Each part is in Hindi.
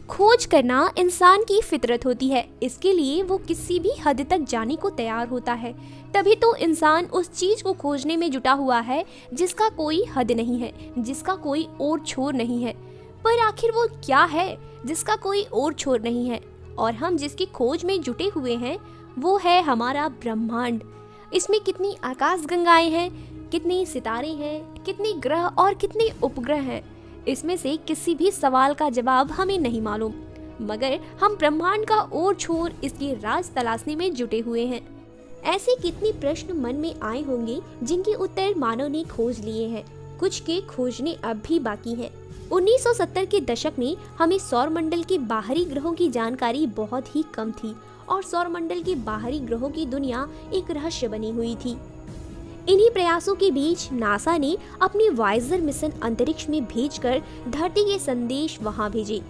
खोज करना इंसान की फितरत होती है। इसके लिए वो किसी भी हद तक जाने को तैयार होता है। तभी तो इंसान उस चीज को खोजने में जुटा हुआ है जिसका कोई हद नहीं है, जिसका कोई ओर छोर नहीं है। पर आखिर वो क्या है जिसका कोई ओर छोर नहीं है? और हम जिसकी खोज में जुटे हुए हैं वो है हमारा ब्रह्मांड। इसमें कितनी आकाशगंगाएं हैं, कितने सितारे हैं, कितने ग्रह और कितने उपग्रह हैं। इसमें से किसी भी सवाल का जवाब हमें नहीं मालूम, मगर हम ब्रह्मांड का ओर छोर इसके राज तलाशने में जुटे हुए हैं। ऐसे कितने प्रश्न मन में आए होंगे जिनके उत्तर मानव ने खोज लिए हैं, कुछ के खोजने अब भी बाकी हैं। 1970 के दशक में हमें सौरमंडल के बाहरी ग्रहों की जानकारी बहुत ही कम थी और सौरमंडल के बाहरी ग्रहों की दुनिया एक रहस्य बनी हुई थी। इन्हीं प्रयासों के बीच नासा ने अपनी वाइजर मिशन अंतरिक्ष में भेजकर धरती के संदेश वहां भेजे।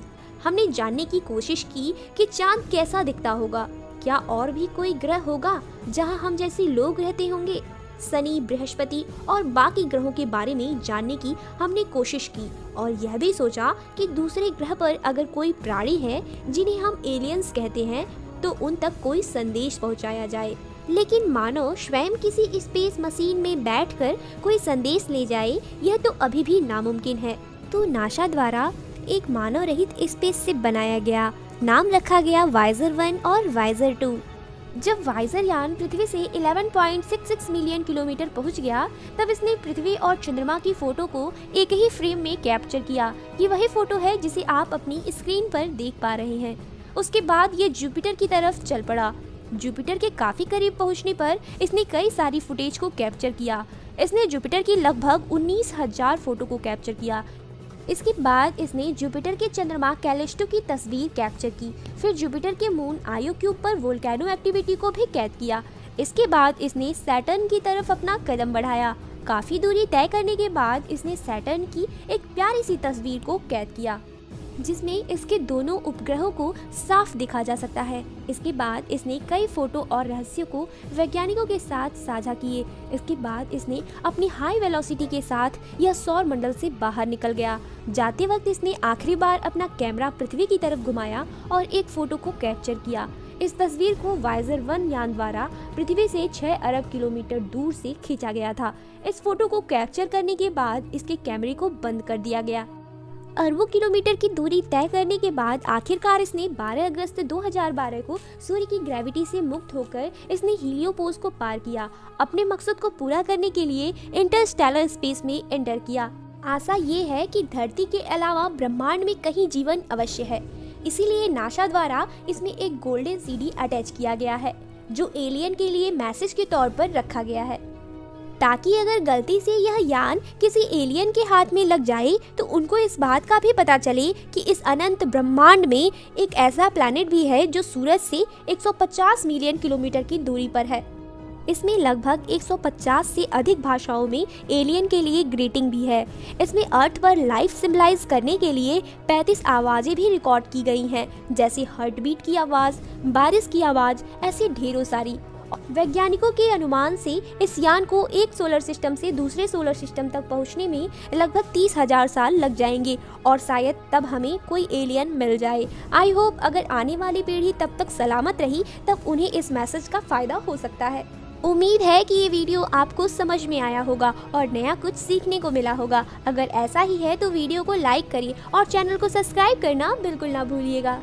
हमने जानने की कोशिश की कि चांद कैसा दिखता होगा, क्या और भी कोई ग्रह होगा जहां हम जैसे लोग रहते होंगे। शनि, बृहस्पति और बाकी ग्रहों के बारे में जानने की हमने कोशिश की और यह भी सोचा कि दूसरे ग्रह पर अगर कोई प्राणी है जिन्हें हम एलियंस कहते हैं तो उन तक कोई संदेश पहुंचाया जाए। लेकिन मानव स्वयं किसी स्पेस मशीन में बैठकर कोई संदेश ले जाए, यह तो अभी भी नामुमकिन है। तो नासा द्वारा एक मानव रहित स्पेसशिप बनाया गया। नाम रखा गया वाइजर 1 और वाइजर 2। जब वाइजर यान पृथ्वी से 11.66 मिलियन किलोमीटर पहुंच गया, तब इसने पृथ्वी और चंद्रमा की फोटो को एक ही फ्रेम में कैप्चर किया। ये वही फोटो है जिसे आप अपनी स्क्रीन पर देख पा रहे हैं। उसके बाद ये जुपिटर की तरफ चल पड़ा। जुपिटर के काफी करीब पहुंचने पर इसने कई सारी फुटेज को कैप्चर किया। इसने जुपिटर की लगभग 19,000 फोटो को कैप्चर किया। इसके बाद इसने जुपिटर के चंद्रमा कैलिस्टो की तस्वीर कैप्चर की। फिर जुपिटर के मून आयो क्यूब पर वोल्केनो एक्टिविटी को भी कैद किया। इसके बाद इसने सैटर्न की तरफ अपना कदम बढ़ाया। काफी दूरी तय करने के बाद इसने सैटर्न की एक प्यारी सी तस्वीर को कैद किया जिसमें इसके दोनों उपग्रहों को साफ देखा जा सकता है। इसके बाद इसने कई फोटो और रहस्यों को वैज्ञानिकों के साथ साझा किए। इसके बाद इसने अपनी हाई वेलोसिटी के साथ यह सौर मंडल से बाहर निकल गया। जाते वक्त इसने आखिरी बार अपना कैमरा पृथ्वी की तरफ घुमाया और एक फोटो को कैप्चर किया। इस तस्वीर को वाइजर 1 यान द्वारा पृथ्वी से 6 अरब किलोमीटर दूर से खींचा गया था। इस फोटो को कैप्चर करने के बाद इसके कैमरे को बंद कर दिया गया। अरबों किलोमीटर की दूरी तय करने के बाद आखिरकार इसने 12 अगस्त 2012 को सूर्य की ग्रेविटी से मुक्त होकर इसने हीलियोपोज को पार किया। अपने मकसद को पूरा करने के लिए इंटरस्टेलर स्पेस में एंटर किया। आशा ये है कि धरती के अलावा ब्रह्मांड में कहीं जीवन अवश्य है। इसीलिए नासा द्वारा इसमें एक गोल्डन सीडी अटैच किया गया है जो एलियन के लिए मैसेज के तौर पर रखा गया है, ताकि अगर गलती से यह यान किसी एलियन के हाथ में लग जाए तो उनको इस बात का भी पता चले कि इस अनंत ब्रह्मांड में एक ऐसा प्लैनेट भी है जो सूरज से 150 मिलियन किलोमीटर की दूरी पर है। इसमें लगभग 150 से अधिक भाषाओं में एलियन के लिए ग्रीटिंग भी है। इसमें अर्थ पर लाइफ सिंबलाइज करने के लिए 35 आवाज़ें भी रिकॉर्ड की गई हैं, जैसे हार्ट बीट की आवाज़, बारिश की आवाज़, ऐसी ढेरों सारी। वैज्ञानिकों के अनुमान से इस यान को एक सोलर सिस्टम से दूसरे सोलर सिस्टम तक पहुंचने में लगभग 30,000 साल लग जाएंगे और शायद तब हमें कोई एलियन मिल जाए। आई होप अगर आने वाली पीढ़ी तब तक सलामत रही तब उन्हें इस मैसेज का फायदा हो सकता है। उम्मीद है कि ये वीडियो आपको समझ में आया होगा और नया कुछ सीखने को मिला होगा। अगर ऐसा ही है तो वीडियो को लाइक करिए और चैनल को सब्सक्राइब करना बिल्कुल ना भूलिएगा।